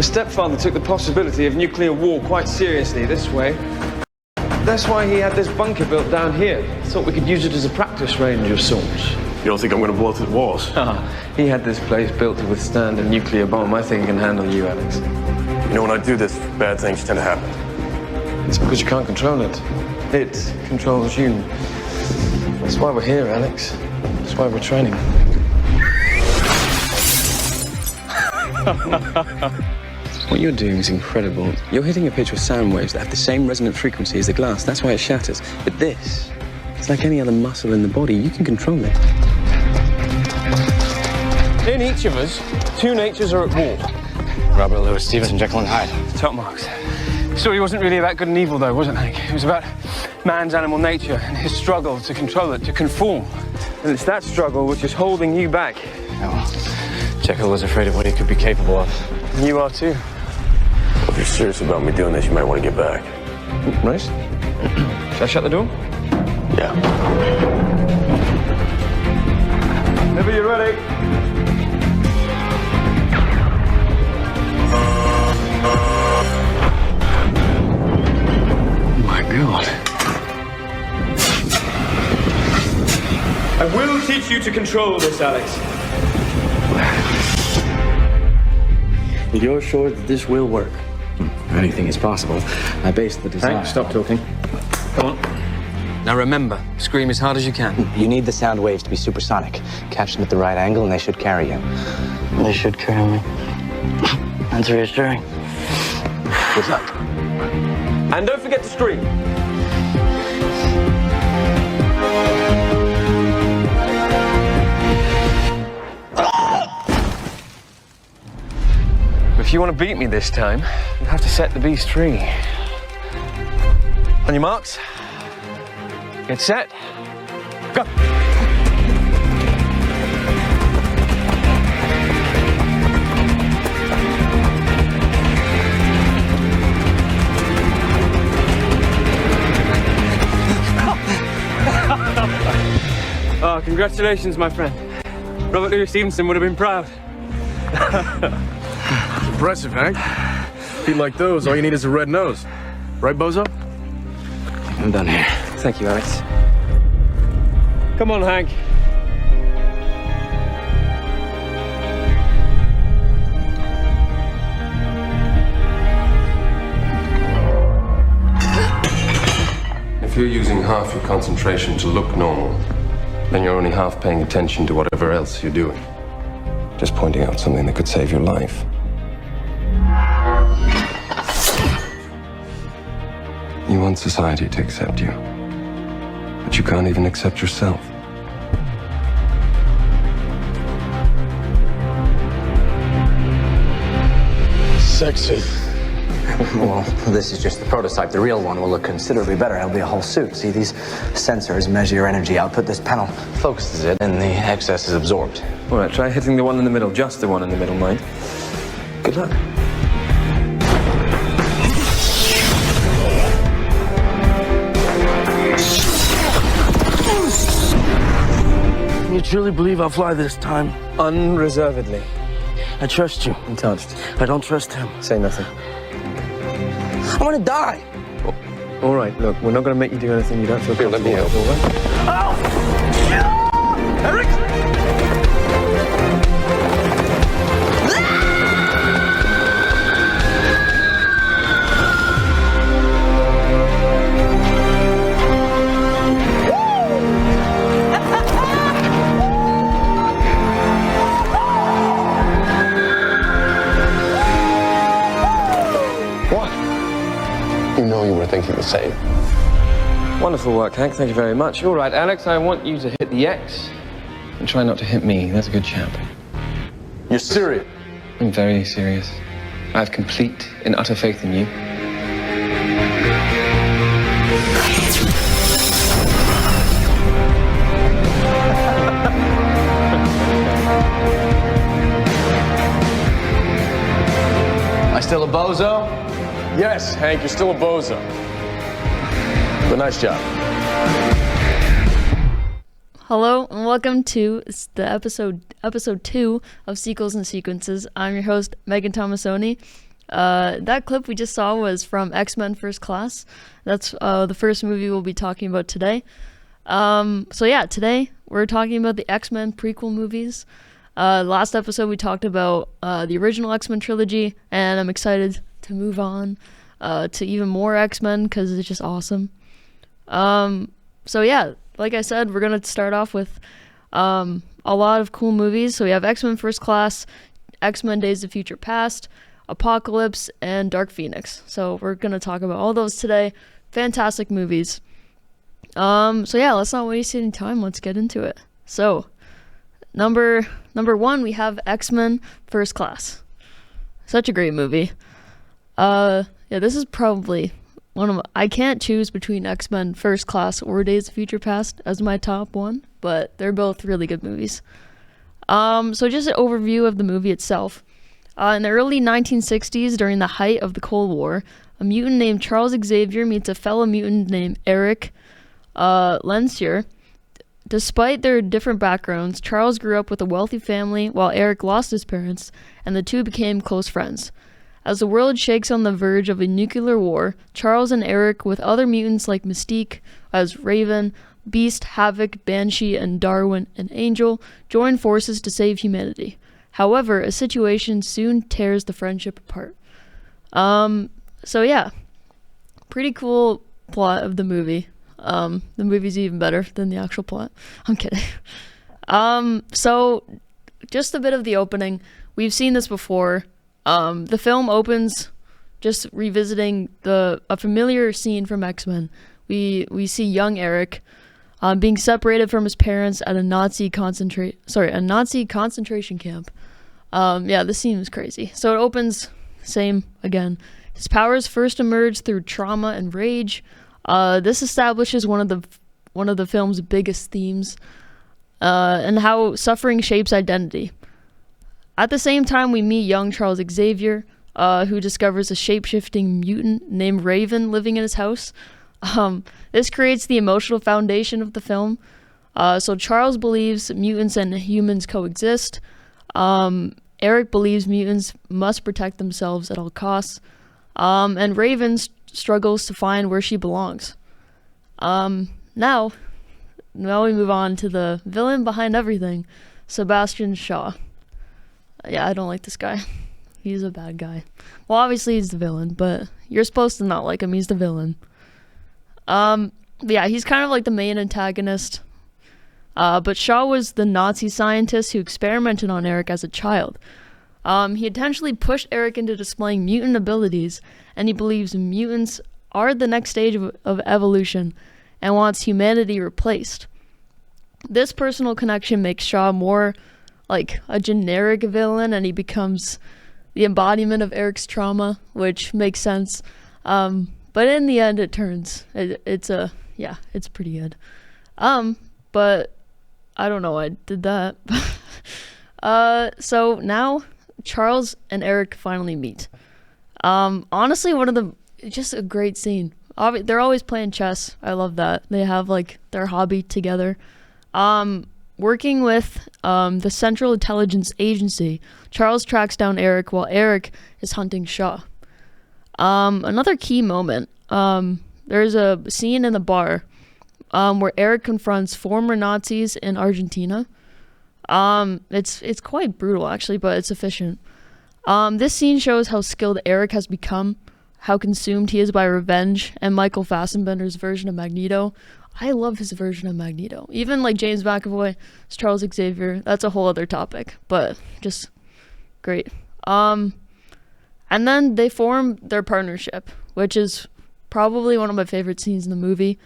My stepfather took the possibility of nuclear war quite seriously this way. That's why he had this bunker built down here. Thought we could use it as a practice range of sorts. You don't think I'm going to blow through the walls? He had this place built to withstand a nuclear bomb. I think he can handle you, Alex. You know, when I do this, bad things tend to happen. It's because you can't control it. It controls you. That's why we're here, Alex. That's why we're training. What you're doing is incredible. You're hitting a pitch with sound waves that have the same resonant frequency as the glass. That's why it shatters. But this, it's like any other muscle in the body. You can control it. In each of us, two natures are at war. Robert Louis Stevenson, Jekyll and Hyde. Top marks. The story wasn't really about good and evil, though, was it, Hank? It was about man's animal nature and his struggle to control it, to conform. And it's that struggle which is holding you back. Oh, Jekyll was afraid of what he could be capable of. And you are, too. If you're serious about me doing this, you might want to get back. Nice. Shall I shut the door? Yeah. Whenever you're ready. Oh my God. I will teach you to control this, Alex. You're sure that this will work? Anything is possible. I based the design. Hank, stop talking. Come on. Now remember, scream as hard as you can. You need the sound waves to be supersonic. Catch them at the right angle and they should carry you. They should carry me. That's reassuring. Good luck. And don't forget to scream. If you want to beat me this time, you'll have to set the beast free. On your marks, get set, go! Oh, congratulations, my friend. Robert Louis Stevenson would have been proud. Impressive, Hank. Feet like those, all you need is a red nose. Right, Bozo? I'm done here. Thank you, Alex. Come on, Hank. If you're using half your concentration to look normal, then you're only half paying attention to whatever else you're doing. Just pointing out something that could save your life. You want society to accept you, but you can't even accept yourself. Sexy. Well, this is just the prototype. The real one will look considerably better. It'll be a whole suit. See, these sensors measure your energy output. This panel focuses it, and the excess is absorbed. All right, try hitting the one in the middle, just the one in the middle, mind. Good luck. You truly believe I'll fly this time? Unreservedly. I trust you. Untouched. I don't trust him. Say nothing. I'm gonna die. All right, look, we're not going to make you do anything you don't feel comfortable with, all right? Oh! Eric! You know you were thinking the same. Wonderful work, Hank. Thank you very much. All right, Alex, I want you to hit the X and try not to hit me. That's a good chap. You're serious? I'm very serious. I have complete and utter faith in you. I still a bozo? Yes, Hank, you're still a bozo. But nice job. Hello and welcome to the episode 2 of Sequels and Sequences. I'm your host, Megan Tomasoni, That clip we just saw was from X-Men First Class. That's the first movie we'll be talking about today. So yeah, today we're talking about the X-Men prequel movies. Last episode we talked about the original X-Men trilogy, and I'm excited to move on to even more X-Men because it's just awesome. So yeah, like I said, we're gonna start off with a lot of cool movies. So we have X-Men First Class, X-Men Days of Future Past, Apocalypse, and Dark Phoenix. So we're gonna talk about all those today. Fantastic movies. So yeah, let's not waste any time. Let's get into it. So number one, we have X-Men First Class. Such a great movie. Yeah, this is probably I can't choose between X-Men First Class or Days of Future Past as my top one, but they're both really good movies. So just an overview of the movie itself. In the early 1960s, during the height of the Cold War, a mutant named Charles Xavier meets a fellow mutant named Eric Lensier. Despite their different backgrounds, Charles grew up with a wealthy family while Eric lost his parents, and the two became close friends. As the world shakes on the verge of a nuclear war, Charles and Eric, with other mutants like Mystique, as Raven, Beast, Havoc, Banshee, and Darwin and Angel, join forces to save humanity. However, a situation soon tears the friendship apart. So yeah, pretty cool plot of the movie. The movie's even better than the actual plot. I'm kidding. So just a bit of the opening. We've seen this before. The film opens just revisiting a familiar scene from X-Men. We see young Eric being separated from his parents at a Nazi concentration camp. Yeah, this scene was crazy. So it opens same again. His powers first emerge through trauma and rage. This establishes one of the film's biggest themes, and how suffering shapes identity. At the same time, we meet young Charles Xavier, who discovers a shape-shifting mutant named Raven living in his house. This creates the emotional foundation of the film. So Charles believes mutants and humans coexist. Eric believes mutants must protect themselves at all costs. And Raven struggles to find where she belongs. Now we move on to the villain behind everything, Sebastian Shaw. Yeah, I don't like this guy. He's a bad guy. Well, obviously he's the villain, but you're supposed to not like him. He's the villain. Yeah, he's kind of like the main antagonist. But Shaw was the Nazi scientist who experimented on Eric as a child. He intentionally pushed Eric into displaying mutant abilities, and he believes mutants are the next stage of evolution and wants humanity replaced. This personal connection makes Shaw more like a generic villain, and he becomes the embodiment of Eric's trauma, which makes sense. But in the end, it turns it's pretty good. But I don't know why I did that. So now Charles and Eric finally meet. Honestly, just a great scene. They're always playing chess. I love that. They have like their hobby together. Working with the Central Intelligence Agency, Charles tracks down Eric while Eric is hunting Shaw. Another key moment, there's a scene in the bar where Eric confronts former Nazis in Argentina. It's quite brutal actually, but it's efficient. This scene shows how skilled Eric has become, how consumed he is by revenge, and Michael Fassbender's version of Magneto. I love his version of Magneto. Even like James McAvoy's Charles Xavier, that's a whole other topic, but just great. And then they form their partnership, which is probably one of my favorite scenes in the movie.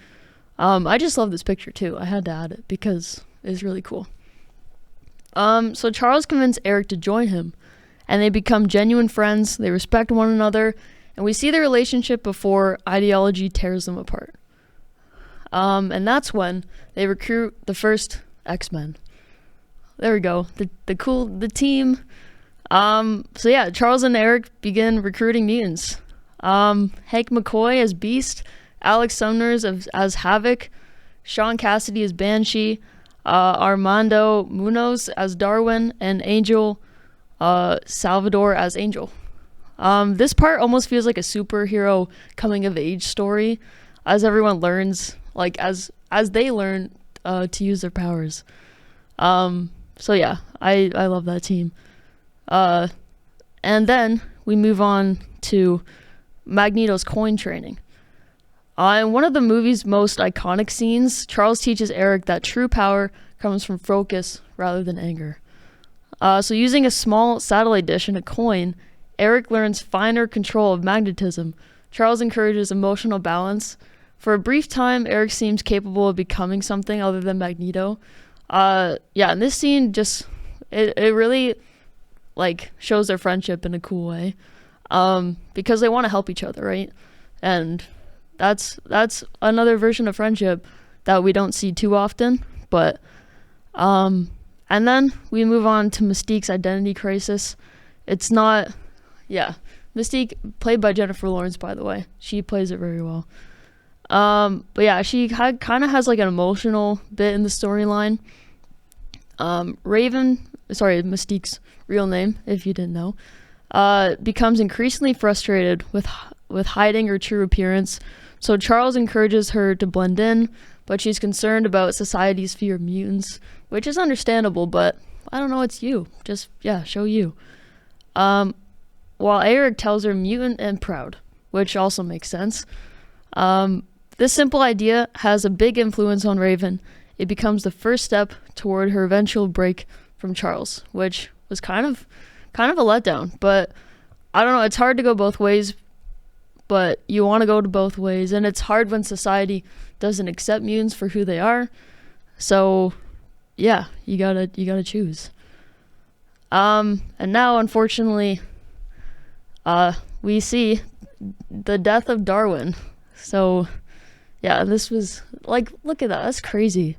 I just love this picture too. I had to add it because it's really cool. So Charles convinced Eric to join him, and they become genuine friends. They respect one another, and we see their relationship before ideology tears them apart. And that's when they recruit the first X-Men. There we go. The team. So yeah, Charles and Eric begin recruiting mutants. Hank McCoy as Beast, Alex Sumner as Havoc, Sean Cassidy as Banshee, Armando Munoz as Darwin, and Angel Salvador as Angel. This part almost feels like a superhero coming of age story, as everyone learns, like as they learn to use their powers. So yeah, I love that team. And then we move on to Magneto's coin training. In one of the movie's most iconic scenes, Charles teaches Eric that true power comes from focus rather than anger. So using a small satellite dish and a coin, Eric learns finer control of magnetism. Charles encourages emotional balance. For a brief time, Eric seems capable of becoming something other than Magneto. And this scene just, it really, like, shows their friendship in a cool way. Because they want to help each other, right? And that's another version of friendship that we don't see too often. But, and then we move on to Mystique's identity crisis. It's not, Mystique, played by Jennifer Lawrence, by the way. She plays it very well. But yeah, she kind of has like an emotional bit in the storyline. Mystique's real name, if you didn't know, becomes increasingly frustrated with hiding her true appearance. So Charles encourages her to blend in, but she's concerned about society's fear of mutants, which is understandable, but I don't know, it's you. Just, show you. While Eric tells her mutant and proud, which also makes sense. This simple idea has a big influence on Raven. It becomes the first step toward her eventual break from Charles, which was kind of a letdown. But I don't know, it's hard to go both ways, but you want to go to both ways, and it's hard when society doesn't accept mutants for who they are. So yeah, you gotta choose. And now, unfortunately, we see the death of Darwin. So yeah, this was like, look at that, that's crazy.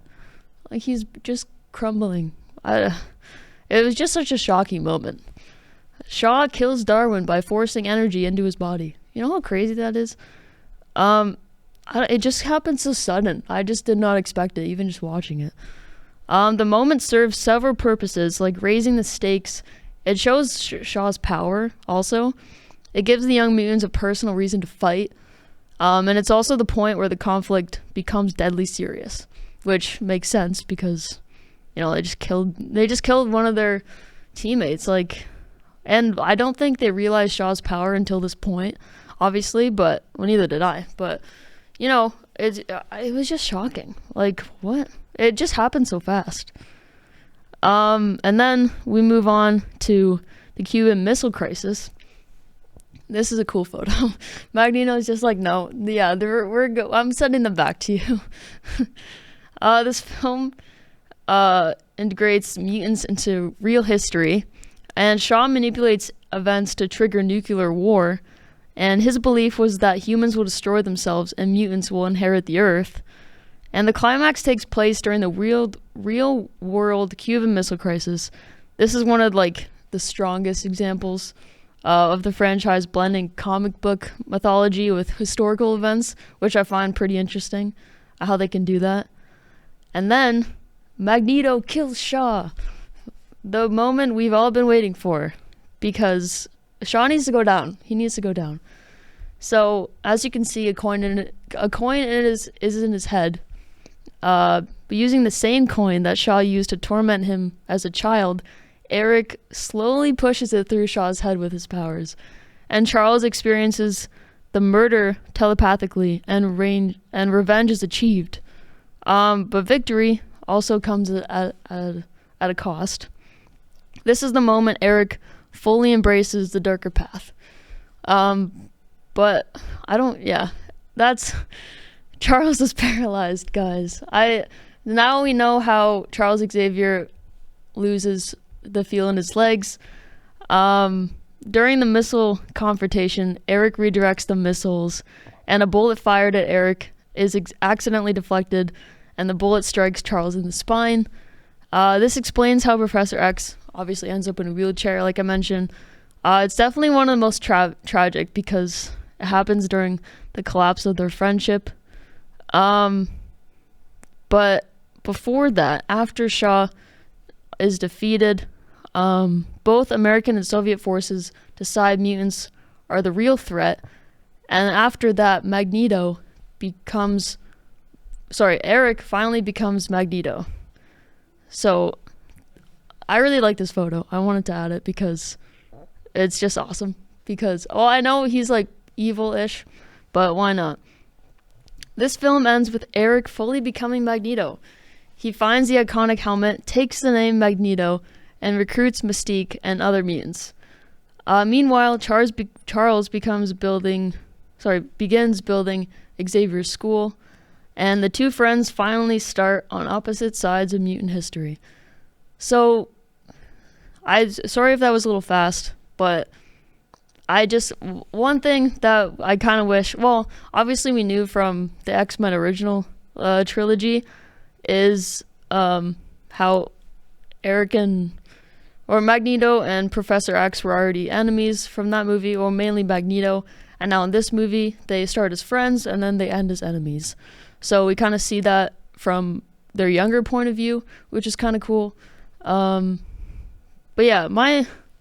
Like, he's just crumbling. It was just such a shocking moment. Shaw kills Darwin by forcing energy into his body. You know how crazy that is? It just happened so sudden. I just did not expect it, even just watching it. The moment serves several purposes, like raising the stakes. It shows Shaw's power also. It gives the young mutants a personal reason to fight. And it's also the point where the conflict becomes deadly serious, which makes sense because, they just killed one of their teammates. And I don't think they realized Shaw's power until this point, obviously, but neither did I. But it was just shocking. Like, what? It just happened so fast. And then we move on to the Cuban Missile Crisis. This is a cool photo. Magneto's just like, no, yeah, I'm sending them back to you. This film integrates mutants into real history, and Shaw manipulates events to trigger nuclear war, and his belief was that humans will destroy themselves and mutants will inherit the Earth. And the climax takes place during the real world Cuban Missile Crisis. This is one of the strongest examples of the franchise blending comic book mythology with historical events, which I find pretty interesting, how they can do that. And then Magneto kills Shaw, the moment we've all been waiting for, because Shaw needs to go down. He needs to go down. So as you can see, a coin is in his head. But using the same coin that Shaw used to torment him as a child, Eric slowly pushes it through Shaw's head with his powers, and Charles experiences the murder telepathically, and revenge is achieved. But victory also comes at a cost. This is the moment Eric fully embraces the darker path. But that's Charles is paralyzed, guys. Now we know how Charles Xavier loses the feel in his legs. During the missile confrontation, Eric redirects the missiles, and a bullet fired at Eric is accidentally deflected, and the bullet strikes Charles in the spine. This explains how Professor X obviously ends up in a wheelchair, like I mentioned. It's definitely one of the most tragic because it happens during the collapse of their friendship. But before that, after Shaw is defeated, both American and Soviet forces decide mutants are the real threat. And after that, Eric finally becomes Magneto. So I really like this photo. I wanted to add it because it's just awesome. Because, I know he's like evil-ish, but why not? This film ends with Eric fully becoming Magneto. He finds the iconic helmet, takes the name Magneto, and recruits Mystique and other mutants. Meanwhile, Charles begins building Xavier's school, and the two friends finally start on opposite sides of mutant history. So, sorry if that was a little fast, but one thing that I kind of wish, obviously we knew from the X-Men original trilogy is how Magneto and Professor X were already enemies from that movie, or mainly Magneto, and now in this movie they start as friends and then they end as enemies. So we kind of see that from their younger point of view, which is kind of cool. But yeah,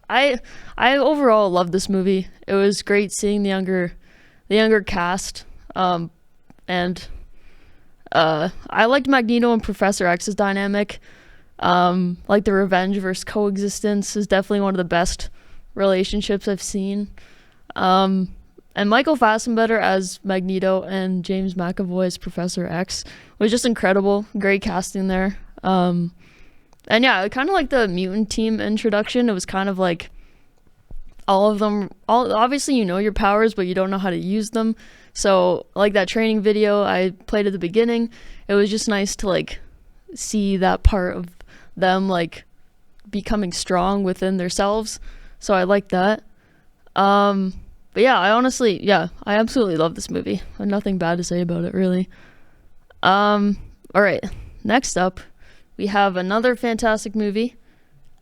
I overall love this movie. It was great seeing the younger cast, and I liked Magneto and Professor X's dynamic. Like the revenge versus coexistence is definitely one of the best relationships I've seen. And Michael Fassbender as Magneto and James McAvoy as Professor X was just incredible. Great casting there. And yeah, kind of like the mutant team introduction. It was kind of like all of them, obviously you know your powers, but you don't know how to use them. So like that training video I played at the beginning, it was just nice to like see that part of them like becoming strong within themselves. So I like that. But yeah, I absolutely love this movie. I have nothing bad to say about it, really. All right, next up, we have another fantastic movie,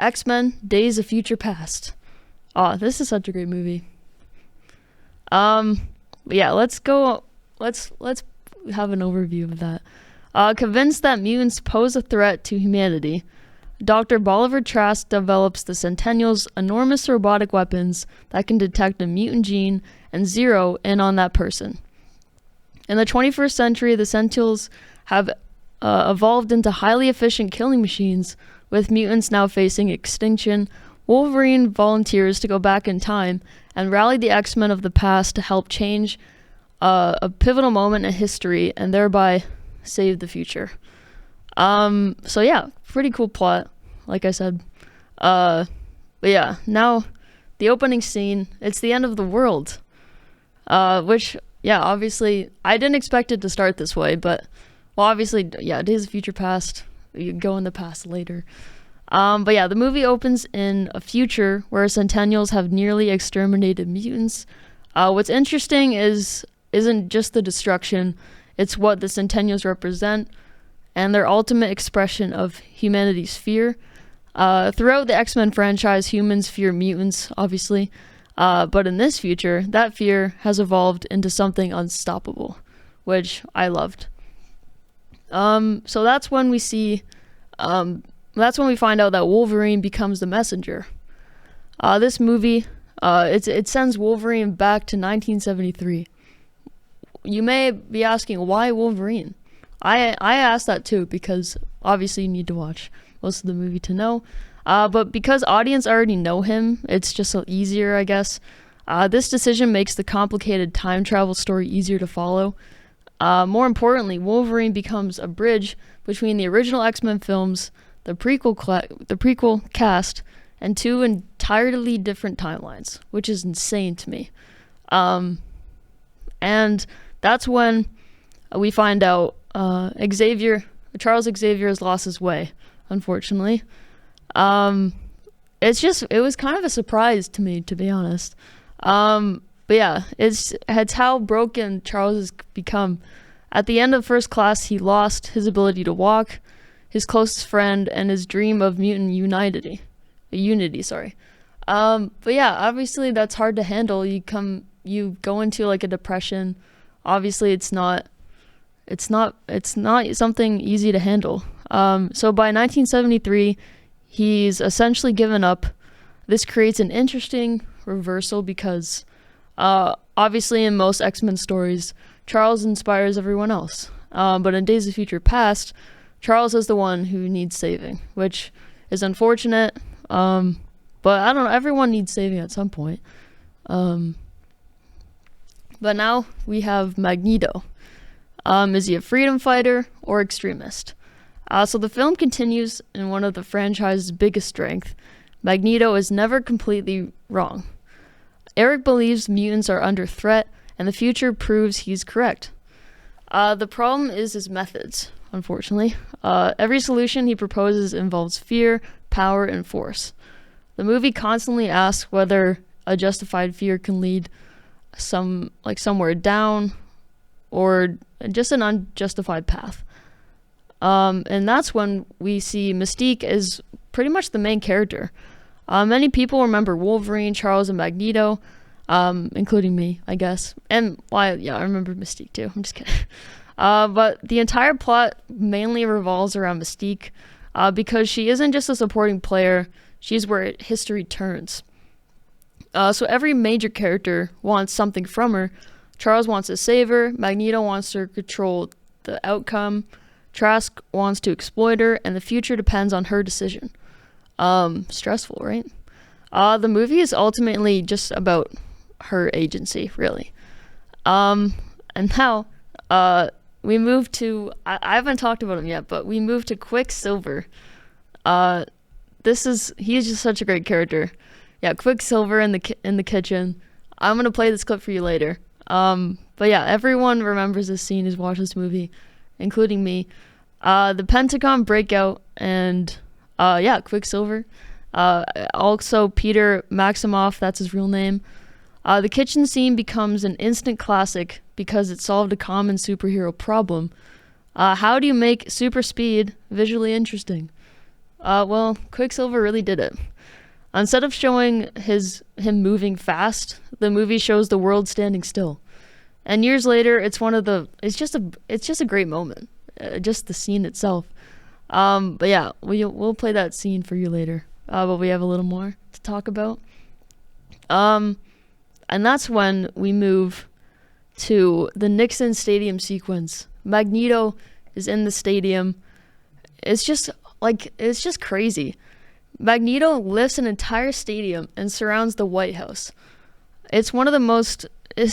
X-Men: Days of Future Past. This is such a great movie. But yeah, let's have an overview of that. Convinced that mutants pose a threat to humanity, Dr. Bolivar Trask develops the Centennial's enormous robotic weapons that can detect a mutant gene and zero in on that person. In the 21st century, the Sentinels have evolved into highly efficient killing machines, with mutants now facing extinction. Wolverine volunteers to go back in time and rally the X-Men of the past to help change a pivotal moment in history and thereby save the future. So yeah, pretty cool plot, like I said. But yeah, now the opening scene, it's the end of the world. Which, yeah, obviously, I didn't expect it to start this way, but, well, obviously, yeah, Days of Future Past, you go in the past later. But yeah, the movie opens in a future where Centennials have nearly exterminated mutants. What's interesting isn't just the destruction, it's what the Centennials represent and their ultimate expression of humanity's fear. Throughout the X-Men franchise, humans fear mutants, obviously. But in this future, that fear has evolved into something unstoppable, which I loved. So that's when we find out that Wolverine becomes the messenger. This movie, it sends Wolverine back to 1973. You may be asking, why Wolverine? I asked that too, because obviously you need to watch most of the movie to know. But because audience already know him, it's just easier, I guess. This decision makes the complicated time travel story easier to follow. More importantly, Wolverine becomes a bridge between the original X-Men films, the prequel cast, and two entirely different timelines, which is insane to me. And that's when we find out Charles Xavier has lost his way, unfortunately. It was kind of a surprise to me, to be honest. But yeah, it's how broken Charles has become. At the end of First Class, he lost his ability to walk, his closest friend, and his dream of mutant unity. But yeah, obviously that's hard to handle. You go into like a depression. Obviously it's not something easy to handle. So by 1973, he's essentially given up. This creates an interesting reversal because Obviously, in most X-Men stories, Charles inspires everyone else. But in Days of Future Past, Charles is the one who needs saving, which is unfortunate. But I don't know, everyone needs saving at some point. But now we have Magneto. Is he a freedom fighter or extremist? So the film continues in one of the franchise's biggest strengths. Magneto is never completely wrong. Eric believes mutants are under threat, and the future proves he's correct. The problem is his methods, unfortunately. Every solution he proposes involves fear, power, and force. The movie constantly asks whether a justified fear can lead somewhere down or just an unjustified path. And that's when we see Mystique as pretty much the main character. Many people remember Wolverine, Charles, and Magneto, including me, I guess. And I remember Mystique too. I'm just kidding. But the entire plot mainly revolves around Mystique, because she isn't just a supporting player, she's where history turns. So every major character wants something from her. Charles wants to save her, Magneto wants to control the outcome, Trask wants to exploit her, and the future depends on her decision. Stressful, right? The movie is ultimately just about her agency, really. And now, we move to, I haven't talked about him yet, but we move to Quicksilver. He's just such a great character. Yeah, Quicksilver in the kitchen. I'm gonna play this clip for you later. But yeah, everyone remembers this scene who's watched this movie, including me. The Pentagon breakout and Quicksilver. Also Peter Maximoff, that's his real name. The kitchen scene becomes an instant classic because it solved a common superhero problem. How do you make super speed visually interesting? Well, Quicksilver really did it. Instead of showing him moving fast, the movie shows the world standing still. And years later, it's just a great moment. Just the scene itself. But yeah, we'll play that scene for you later. But we have a little more to talk about. And that's when we move to the Nixon Stadium sequence. Magneto is in the stadium. It's just crazy. Magneto lifts an entire stadium and surrounds the White House. It's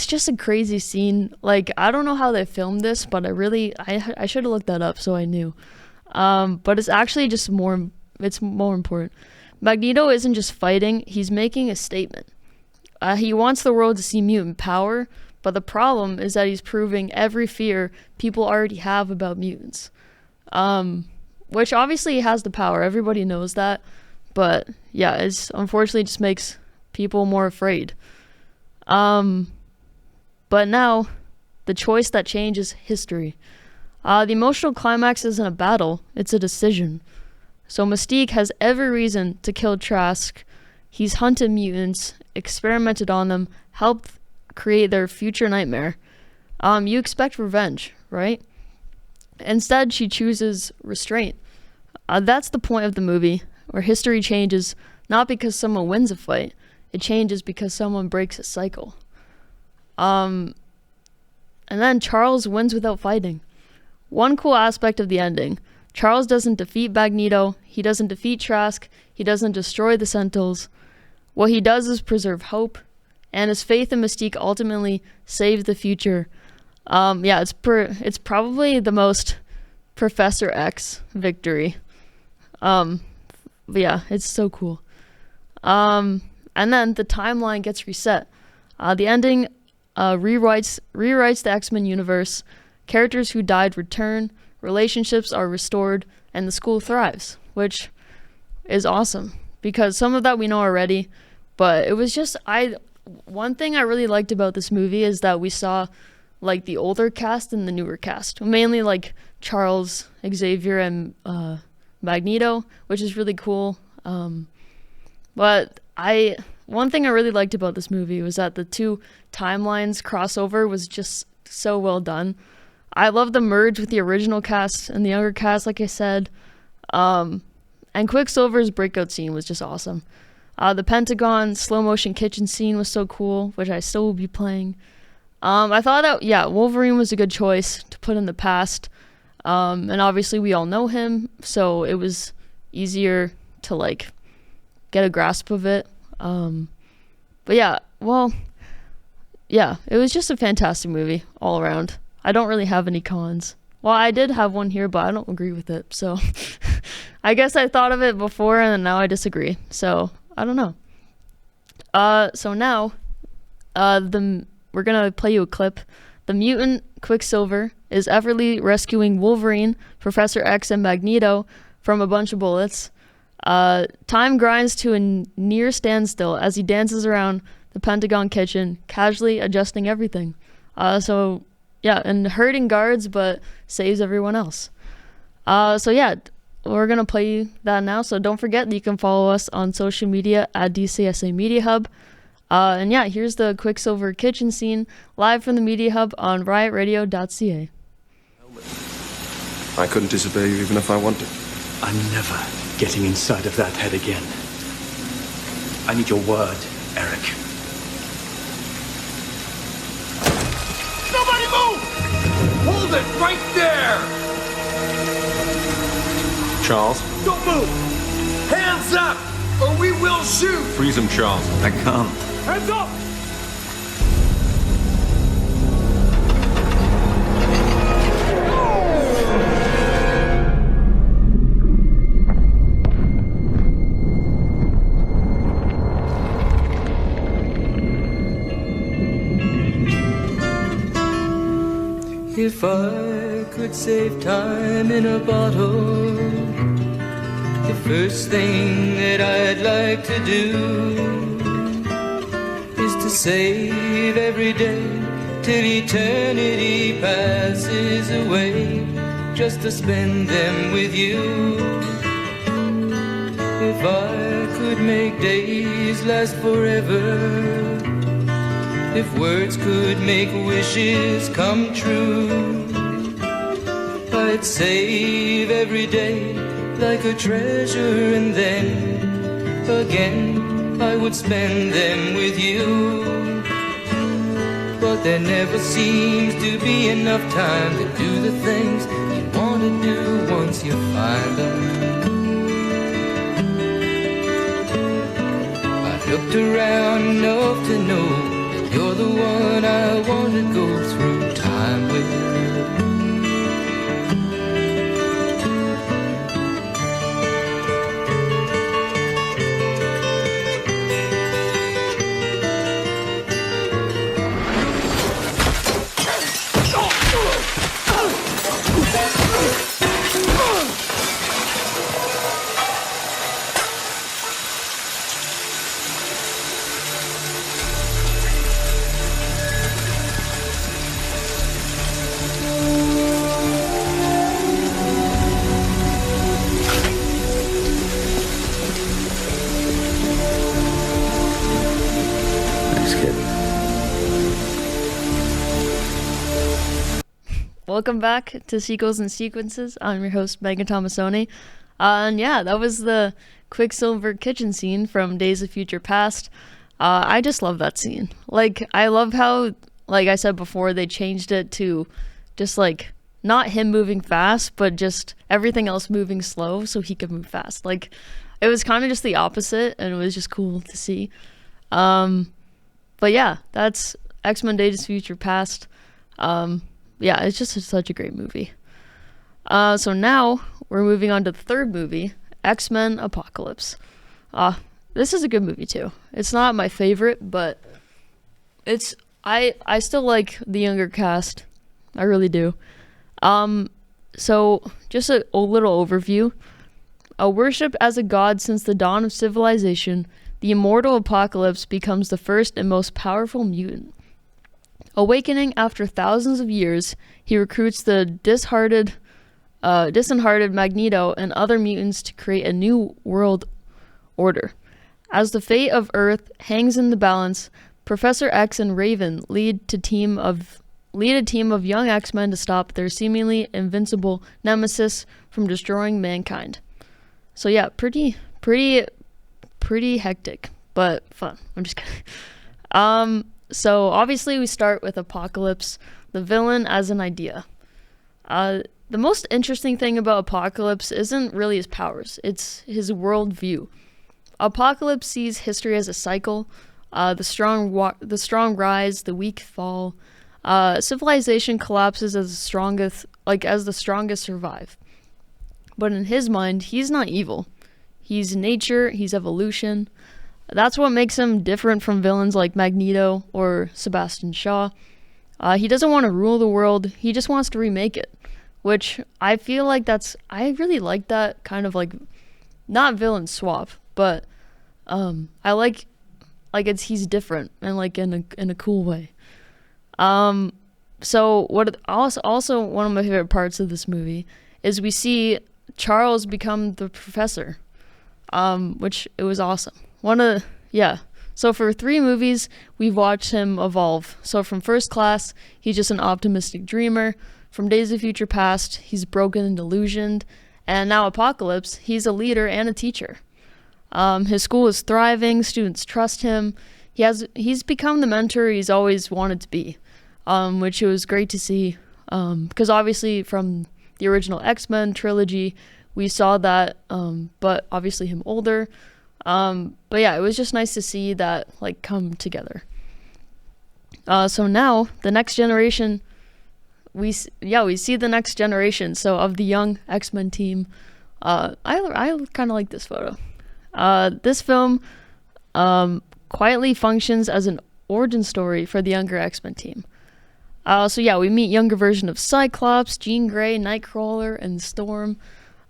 just a crazy scene. Like, I don't know how they filmed this, but I should have looked that up so I knew. But it's actually it's more important. Magneto isn't just fighting, he's making a statement. He wants the world to see mutant power, but the problem is that he's proving every fear people already have about mutants. Which obviously he has the power, everybody knows that. But yeah, it's unfortunately just makes people more afraid. But now, the choice that changes history. The emotional climax isn't a battle, it's a decision. So Mystique has every reason to kill Trask. He's hunted mutants, experimented on them, helped create their future nightmare. You expect revenge, right? Instead, she chooses restraint. That's the point of the movie, where history changes not because someone wins a fight, it changes because someone breaks a cycle. And then Charles wins without fighting. One cool aspect of the ending, Charles doesn't defeat Magneto, he doesn't defeat Trask, he doesn't destroy the Sentinels. What he does is preserve hope, and his faith in Mystique ultimately saves the future. It's probably the most Professor X victory. But yeah, it's so cool. And then the timeline gets reset. The ending rewrites the X-Men universe. Characters who died return, relationships are restored, and the school thrives, which is awesome because some of that we know already, but it was just one thing I really liked about this movie is that we saw like the older cast and the newer cast, mainly like Charles, Xavier, and Magneto, which is really cool. But one thing I really liked about this movie was that the two timelines crossover was just so well done. I love the merge with the original cast and the younger cast, like I said. And Quicksilver's breakout scene was just awesome. The Pentagon slow motion kitchen scene was so cool, which I still will be playing. I thought that, yeah, Wolverine was a good choice to put in the past. And obviously we all know him, so it was easier to like get a grasp of it. But yeah, well, yeah, it was just a fantastic movie all around. I don't really have any cons. Well, I did have one here, but I don't agree with it. So I guess I thought of it before and then now I disagree. So I don't know. So now we're going to play you a clip. The mutant Quicksilver is effortlessly rescuing Wolverine, Professor X, and Magneto from a bunch of bullets. Time grinds to a near standstill as he dances around the Pentagon kitchen, casually adjusting everything. So yeah, and hurting guards, but saves everyone else. So yeah, we're gonna play you that now. So don't forget that you can follow us on social media at DCSA Media Hub. And yeah, here's the Quicksilver kitchen scene live from the Media Hub on riotradio.ca. I couldn't disobey you even if I wanted. I'm never getting inside of that head again. I need your word, Eric. Nobody move! Hold it right there! Charles? Don't move! Hands up, or we will shoot! Freeze him, Charles. I can't. Hands up! If I could save time in a bottle, the first thing that I'd like to do is to save every day till eternity passes away, just to spend them with you. If I could make days last forever, if words could make wishes come true, I'd save every day like a treasure, and then again I would spend them with you. But there never seems to be enough time to do the things you want to do once you find them. I've looked around enough to know you're the one I want to go through time with. Welcome back to Sequels and Sequences. I'm your host, Megan Tomasoni. And yeah, that was the Quicksilver kitchen scene from Days of Future Past. I just love that scene. Like, I love how, like I said before, they changed it to just like not him moving fast, but just everything else moving slow so he could move fast. Like, it was kind of just the opposite, and it was just cool to see. But yeah, that's X-Men Days of Future Past. Yeah, it's just such a great movie. So now we're moving on to the third movie, X-Men Apocalypse. This is a good movie too. It's not my favorite, but it's I still like the younger cast. I really do. So just a little overview. Worshipped as a god since the dawn of civilization, the immortal Apocalypse becomes the first and most powerful mutant. Awakening after thousands of years, he recruits the disheartened Magneto and other mutants to create a new world order. As the fate of Earth hangs in the balance, Professor X and Raven lead a team of young X-Men to stop their seemingly invincible nemesis from destroying mankind. So yeah, pretty pretty hectic, but fun. I'm just kidding. So obviously we start with Apocalypse, the villain, as an idea. The most interesting thing about Apocalypse isn't really his powers, it's his worldview. Apocalypse sees history as a cycle, the strong rise, the weak fall. Civilization collapses as the strongest survive. But in his mind, he's not evil. He's nature, he's evolution. That's what makes him different from villains like Magneto or Sebastian Shaw. He doesn't want to rule the world, he just wants to remake it. Which I feel like I really like that kind of like, not villain swap, but I like he's different and like in a cool way. So what also one of my favorite parts of this movie is we see Charles become the professor, which it was awesome. So for 3 movies, we've watched him evolve. So from First Class, he's just an optimistic dreamer. From Days of Future Past, he's broken and delusioned. And now Apocalypse, he's a leader and a teacher. His school is thriving, students trust him. He's become the mentor he's always wanted to be, which it was great to see. Because obviously from the original X-Men trilogy, we saw that, but obviously him older. But yeah, it was just nice to see that like come together. So now the next generation, we see the next generation. So of the young X-Men team, I kind of like this photo. This film quietly functions as an origin story for the younger X-Men team. We meet younger version of Cyclops, Jean Grey, Nightcrawler, and Storm.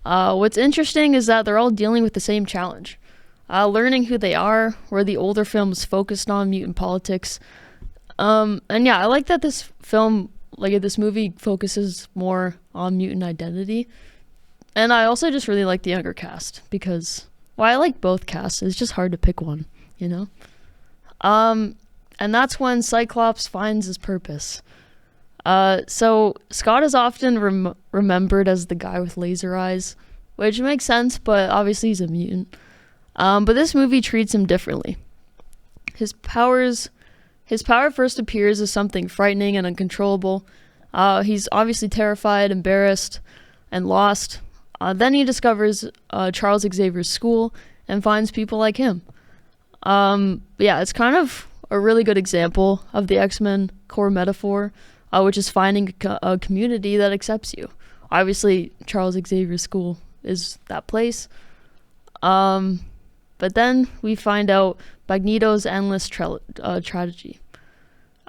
What's interesting is that they're all dealing with the same challenge. Learning who they are, where the older films focused on mutant politics. I like that this movie focuses more on mutant identity. And I also just really like the younger cast because, I like both casts. It's just hard to pick one, you know? And that's when Cyclops finds his purpose. So Scott is often remembered as the guy with laser eyes, which makes sense, but obviously he's a mutant. But this movie treats him differently. His power first appears as something frightening and uncontrollable. He's obviously terrified, embarrassed, and lost. Then he discovers Charles Xavier's school and finds people like him. It's kind of a really good example of the X-Men core metaphor, which is finding a community that accepts you. Obviously, Charles Xavier's school is that place. But then we find out Magneto's endless tragedy.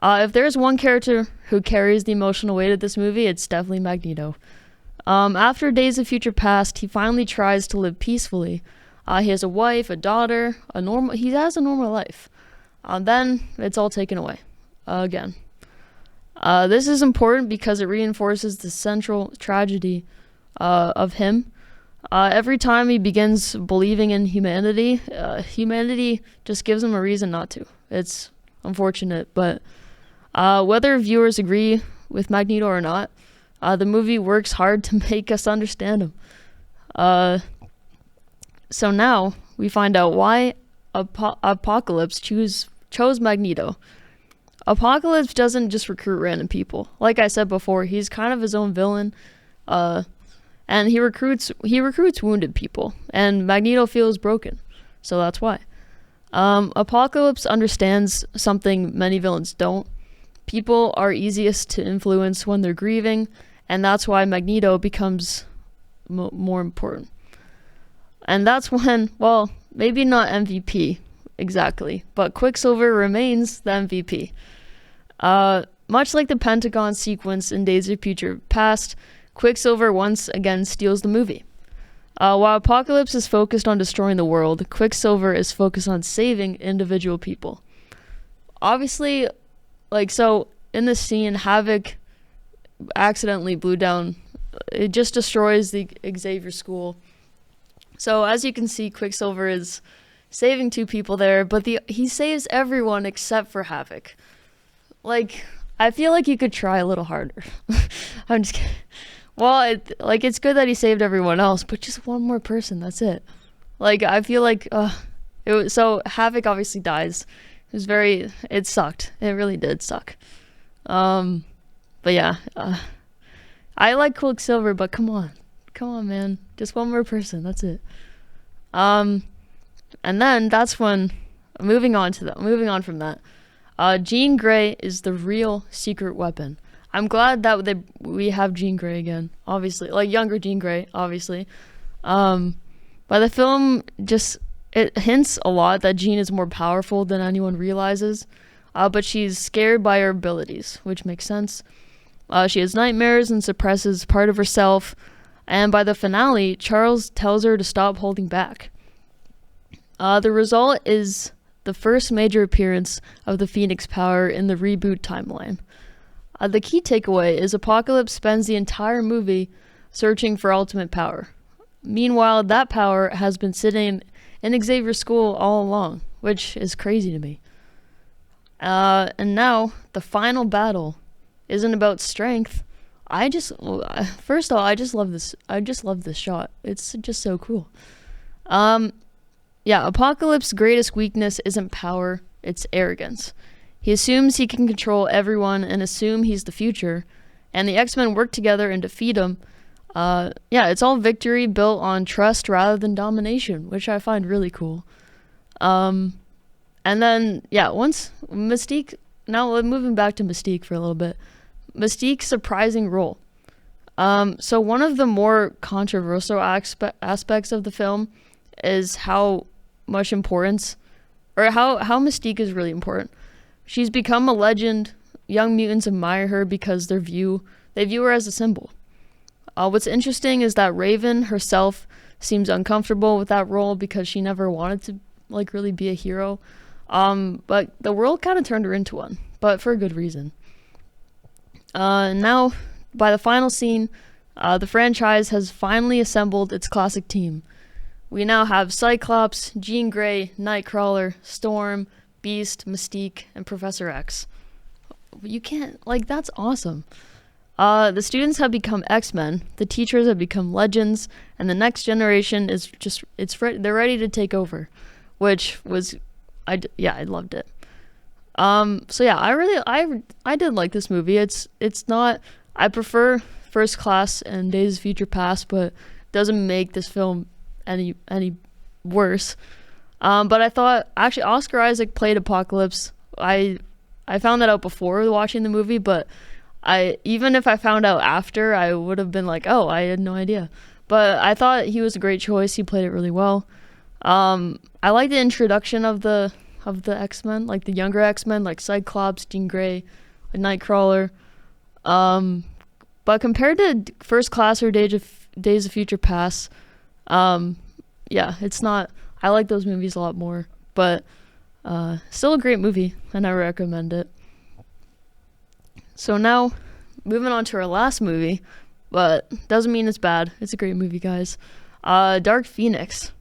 If there's one character who carries the emotional weight of this movie, it's definitely Magneto. After Days of Future Past, he finally tries to live peacefully. He has a wife, a daughter, he has a normal life. Then it's all taken away again. This is important because it reinforces the central tragedy of him. Every time he begins believing in humanity, humanity just gives him a reason not to. It's unfortunate, but whether viewers agree with Magneto or not, the movie works hard to make us understand him. So now we find out why Apocalypse chose Magneto. Apocalypse doesn't just recruit random people. Like I said before, he's kind of his own villain, and he recruits wounded people, and Magneto feels broken, so that's why. Apocalypse understands something many villains don't. People are easiest to influence when they're grieving, and that's why Magneto becomes more important. And that's when, maybe not MVP exactly, but Quicksilver remains the MVP. Much like the Pentagon sequence in Days of Future Past, Quicksilver once again steals the movie. While Apocalypse is focused on destroying the world, Quicksilver is focused on saving individual people. Obviously, in this scene, Havoc accidentally blew down, it just destroys the Xavier school. So as you can see, Quicksilver is saving 2 people there, but he saves everyone except for Havoc. I feel like you could try a little harder. I'm just kidding. Well, it's good that he saved everyone else, but just one more person, that's it. I feel like So Havoc obviously dies. It sucked. It really did suck. But yeah, I like Quicksilver, but come on, man, just one more person. That's it. And then that's when, moving on from that, Jean Grey is the real secret weapon. I'm glad that we have Jean Grey again, obviously, like younger Jean Grey, obviously. But the film it hints a lot that Jean is more powerful than anyone realizes, but she's scared by her abilities, which makes sense. She has nightmares and suppresses part of herself, and by the finale, Charles tells her to stop holding back. The result is the first major appearance of the Phoenix power in the reboot timeline. The key takeaway is Apocalypse spends the entire movie searching for ultimate power. Meanwhile, that power has been sitting in Xavier's skull all along, which is crazy to me. And now, the final battle isn't about strength. First of all, I just love this. I just love this shot. It's just so cool. Yeah, Apocalypse's greatest weakness isn't power, it's arrogance. He assumes he can control everyone and assume he's the future, and the X-Men work together and defeat him. Yeah, it's all victory built on trust rather than domination, which I find really cool. And then, yeah, once Mystique, now moving back to Mystique for a little bit. Mystique's surprising role. So one of the more controversial aspects of the film is how much importance, or how Mystique is really important. She's become a legend. Young mutants admire her because they view her as a symbol. What's interesting is that Raven herself seems uncomfortable with that role because she never wanted to really be a hero. But the world kind of turned her into one, but for a good reason. Now, by the final scene, the franchise has finally assembled its classic team. We now have Cyclops, Jean Grey, Nightcrawler, Storm, Beast, Mystique, and Professor X. You can't, that's awesome. The students have become X-Men, the teachers have become legends, and the next generation is they're ready to take over, which was, I loved it. So yeah, I did like this movie. It's not, I prefer First Class and Days of Future Past, but it doesn't make this film any worse. But I thought, actually, Oscar Isaac played Apocalypse. I found that out before watching the movie, but even if I found out after, I would have been like, oh, I had no idea. But I thought he was a great choice. He played it really well. I like the introduction of the X-Men, like the younger X-Men, like Cyclops, Jean Grey, Nightcrawler. But compared to First Class or Days of Future Past, yeah, it's not. I like those movies a lot more, but still a great movie, and I recommend it. So now, moving on to our last movie, but doesn't mean it's bad. It's a great movie, guys. Dark Phoenix.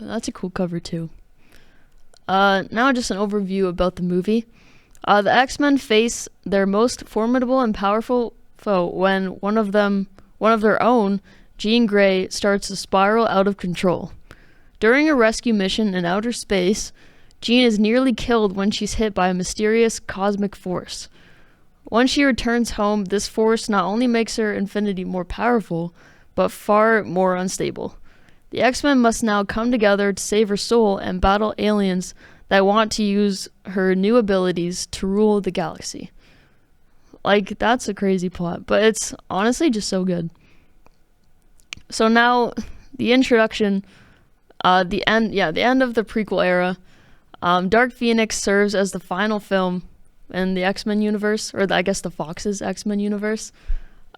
That's a cool cover too. Now just an overview about the movie. The X-Men face their most formidable and powerful foe when one of their own, Jean Grey, starts to spiral out of control. During a rescue mission in outer space, Jean is nearly killed when she's hit by a mysterious cosmic force. Once she returns home, this force not only makes her infinity more powerful, but far more unstable. The X-Men must now come together to save her soul and battle aliens that want to use her new abilities to rule the galaxy. That's a crazy plot, but it's honestly just so good. So now, the introduction, the end of the prequel era. Dark Phoenix serves as the final film in the X-Men universe, or I guess the Fox's X-Men universe.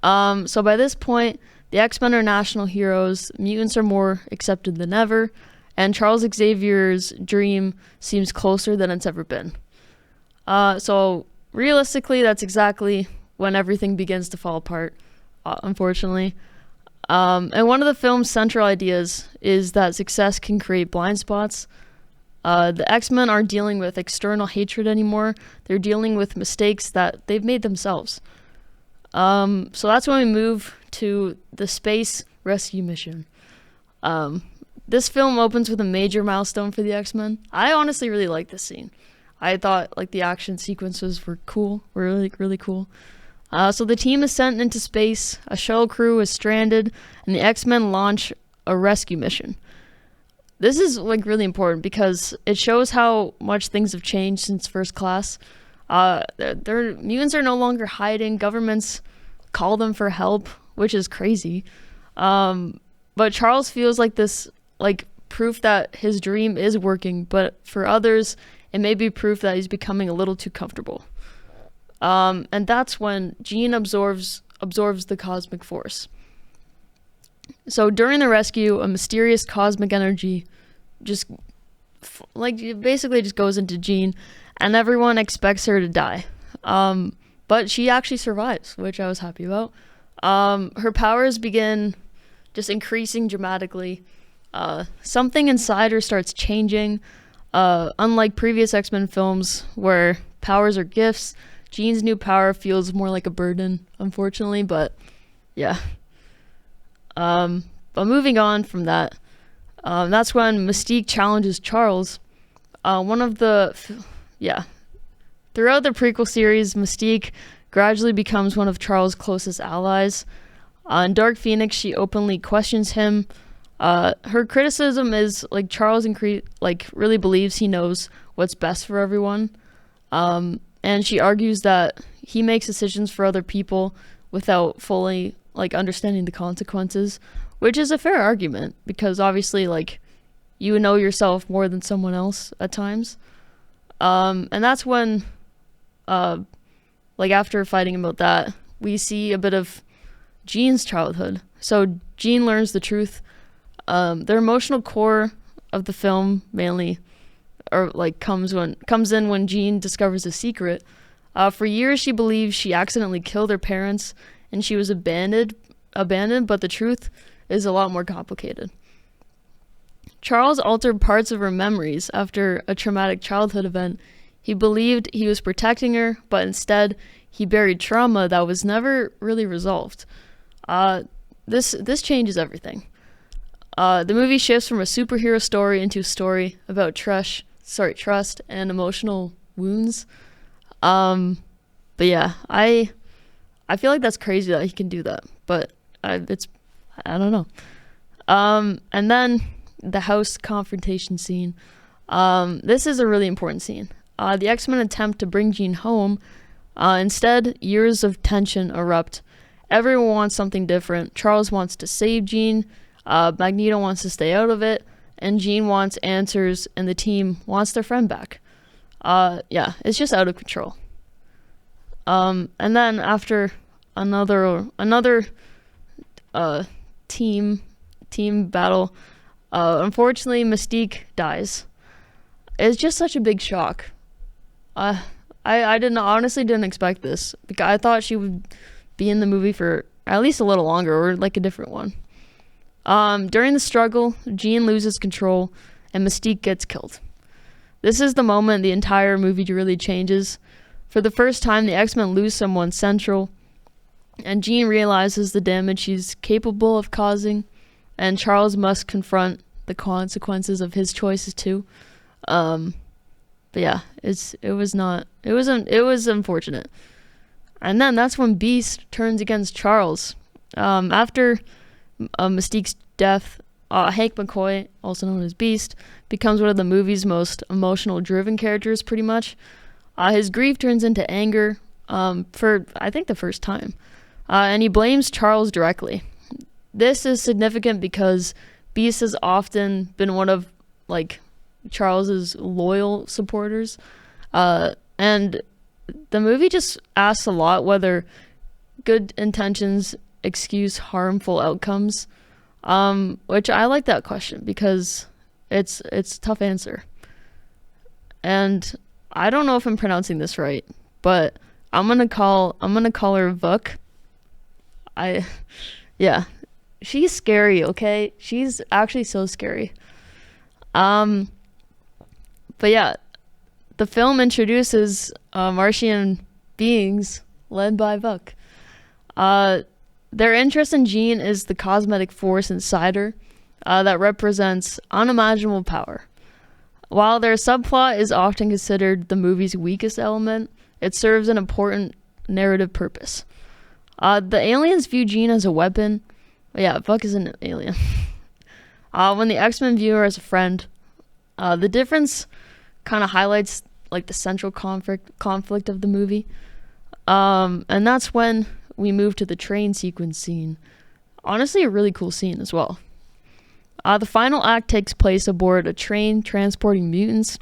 So by this point, the X-Men are national heroes, mutants are more accepted than ever, and Charles Xavier's dream seems closer than it's ever been. So realistically, that's exactly when everything begins to fall apart, unfortunately. And one of the film's central ideas is that success can create blind spots. The X-Men aren't dealing with external hatred anymore. They're dealing with mistakes that they've made themselves. So that's when we move to the space rescue mission. This film opens with a major milestone for the X-Men. I honestly really like this scene. I thought like the action sequences were cool, were really, really cool. So the team is sent into space, a shuttle crew is stranded, and the X-Men launch a rescue mission. This is like really important because it shows how much things have changed since First Class. Mutants are no longer hiding. Governments call them for help, which is crazy. But Charles feels like this, like proof that his dream is working. But for others, it may be proof that he's becoming a little too comfortable. And that's when Jean absorbs the cosmic force. So during the rescue, a mysterious cosmic energy just basically just goes into Jean, and everyone expects her to die. But she actually survives, which I was happy about. Her powers begin just increasing dramatically. Something inside her starts changing. Unlike previous X-Men films where powers are gifts, Jean's new power feels more like a burden, unfortunately, but yeah. But moving on from that, that's when Mystique challenges Charles. Throughout the prequel series, Mystique gradually becomes one of Charles' closest allies. In Dark Phoenix, she openly questions him. Her criticism is like Charles really believes he knows what's best for everyone. And she argues that he makes decisions for other people without fully understanding the consequences, which is a fair argument because obviously you know yourself more than someone else at times. And that's when after fighting about that, we see a bit of Jean's childhood. So Jean learns the truth. The emotional core of the film mainly comes in when Jean discovers a secret. For years she believes she accidentally killed her parents and she was abandoned, but the truth is a lot more complicated. Charles altered parts of her memories after a traumatic childhood event. He believed he was protecting her, but instead he buried trauma that was never really resolved. This changes everything. The movie shifts from a superhero story into a story about trust and emotional wounds. But yeah, I feel like that's crazy that he can do that, but I don't know. And then the house confrontation scene. This is a really important scene. The X-Men attempt to bring Jean home. Instead, years of tension erupt. Everyone wants something different. Charles wants to save Jean. Magneto wants to stay out of it. And Jean wants answers, and the team wants their friend back. It's just out of control. And then after another team battle, unfortunately Mystique dies. It's just such a big shock. I honestly didn't expect this because I thought she would be in the movie for at least a little longer or a different one. During the struggle, Jean loses control and Mystique gets killed. This is the moment the entire movie really changes. For the first time, the X-Men lose someone central, and Jean realizes the damage she's capable of causing, and Charles must confront the consequences of his choices too. But yeah, it was unfortunate. And then that's when Beast turns against Charles. After Mystique's death, Hank McCoy, also known as Beast, becomes one of the movie's most emotional driven characters pretty much. His grief turns into anger for I think the first time. And he blames Charles directly. This is significant because Beast has often been one of Charles's loyal supporters. And the movie just asks a lot whether good intentions excuse harmful outcomes. Which I like that question because it's a tough answer. And I don't know if I'm pronouncing this right, but I'm gonna call her Vuk. She's scary, okay? She's actually so scary. But yeah, the film introduces Martian beings led by Vuk. Their interest in Jean is the cosmetic force inside her. that represents unimaginable power. While their subplot is often considered the movie's weakest element, it serves an important narrative purpose. The aliens view Jean as a weapon. Yeah, Buck is an alien. When the X-Men view her as a friend, the difference kind of highlights like the central conflict of the movie. And that's when we move to the train sequence scene. Honestly, a really cool scene as well. The final act takes place aboard a train transporting mutants.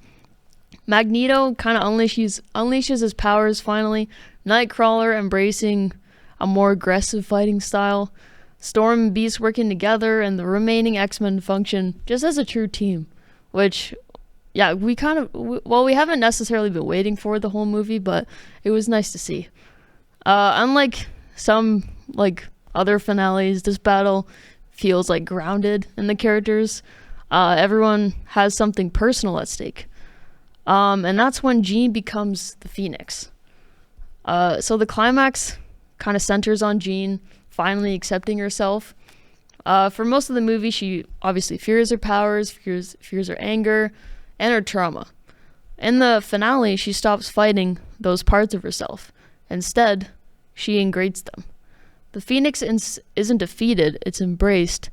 Magneto kind of unleashes his powers finally. Nightcrawler embracing a more aggressive fighting style. Storm and Beast working together, and the remaining X-Men function just as a true team. Which, yeah, we haven't necessarily been waiting for the whole movie, but it was nice to see. Unlike some like other finales, this battle feels like grounded in the characters. Everyone has something personal at stake. And that's when Jean becomes the Phoenix. So the climax kind of centers on Jean finally accepting herself. For most of the movie, she obviously fears her powers, fears her anger, and her trauma. In the finale, she stops fighting those parts of herself. Instead, she integrates them. The Phoenix isn't defeated, it's embraced.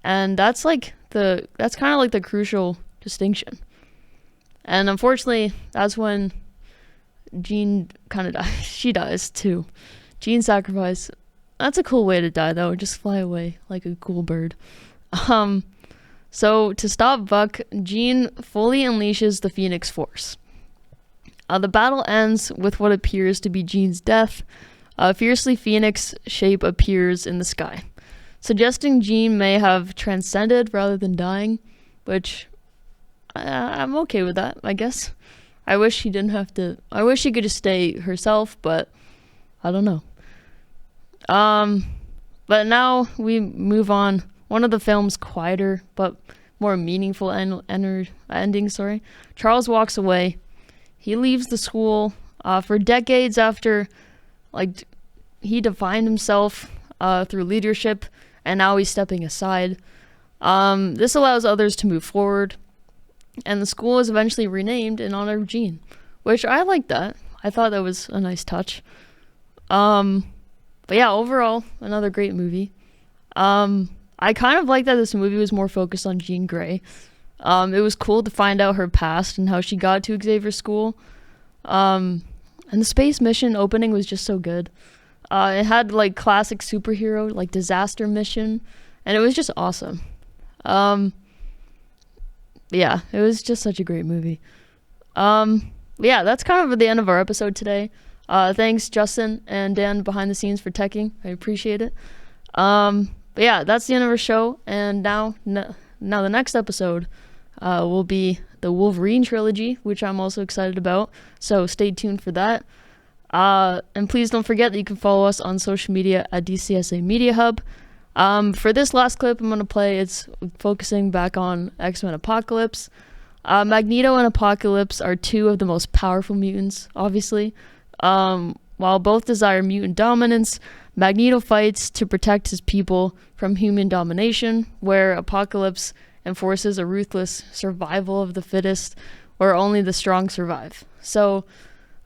And that's kind of like the crucial distinction. And unfortunately, that's when Jean kind of dies. She dies too. Jean sacrifice. That's a cool way to die though. Just fly away like a cool bird. So to stop Buck, Jean fully unleashes the Phoenix Force. The battle ends with what appears to be Jean's death. A fiercely phoenix shape appears in the sky, suggesting Jean may have transcended rather than dying, which I'm okay with that, I guess. I wish she could just stay herself, but I don't know. But now we move on. One of the film's quieter but more meaningful ending. Charles walks away. He leaves the school for decades after he defined himself through leadership, and now he's stepping aside. This allows others to move forward, and the school is eventually renamed in honor of Jean, which I like that. I thought that was a nice touch. But yeah, overall, another great movie. I kind of like that this movie was more focused on Jean Grey. It was cool to find out her past and how she got to Xavier School. And the space mission opening was just so good. It had like classic superhero, like disaster mission, and it was just awesome. Yeah, it was just such a great movie. Yeah, that's kind of the end of our episode today. Thanks Justin and Dan behind the scenes for teching. I appreciate it. But yeah, that's the end of our show. And now the next episode will be the Wolverine trilogy, which I'm also excited about. So stay tuned for that. And please don't forget that you can follow us on social media at DCSA Media Hub. For this last clip I'm going to play, it's focusing back on X-Men Apocalypse. Magneto and Apocalypse are two of the most powerful mutants, obviously. While both desire mutant dominance, Magneto fights to protect his people from human domination, where Apocalypse enforces a ruthless survival of the fittest, where only the strong survive. So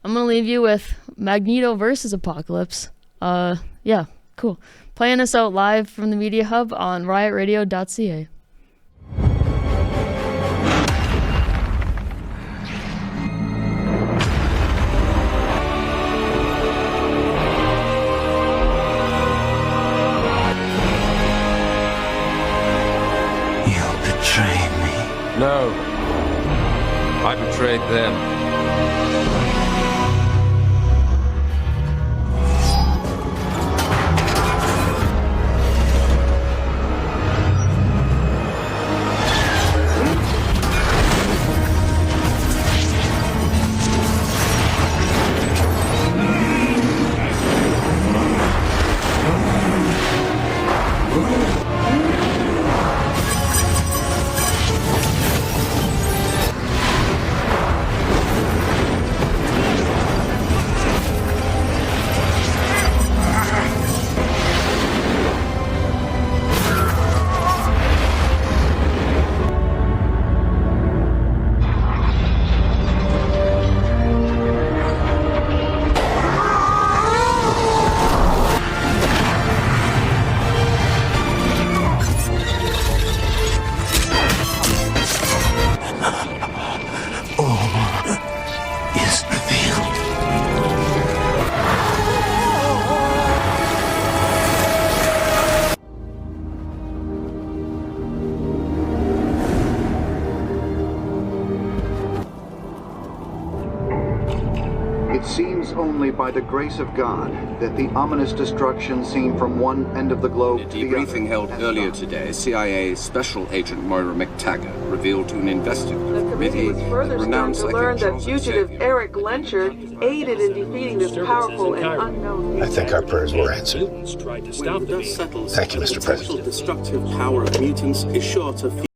I'm going to leave you with Magneto versus Apocalypse. Yeah, cool. Playing us out live from the Media Hub on riotradio.ca. No. I betrayed them. only by the grace of God that the ominous destruction seen from one end of the globe In a debriefing held earlier today, CIA Special Agent Moira McTaggart revealed to an investigative committee was further stunned to learn that fugitive Eric Lenchard aided in defeating this powerful and unknown. I think our prayers were answered. Thank you, Mr. President. The destructive power of mutants is sure to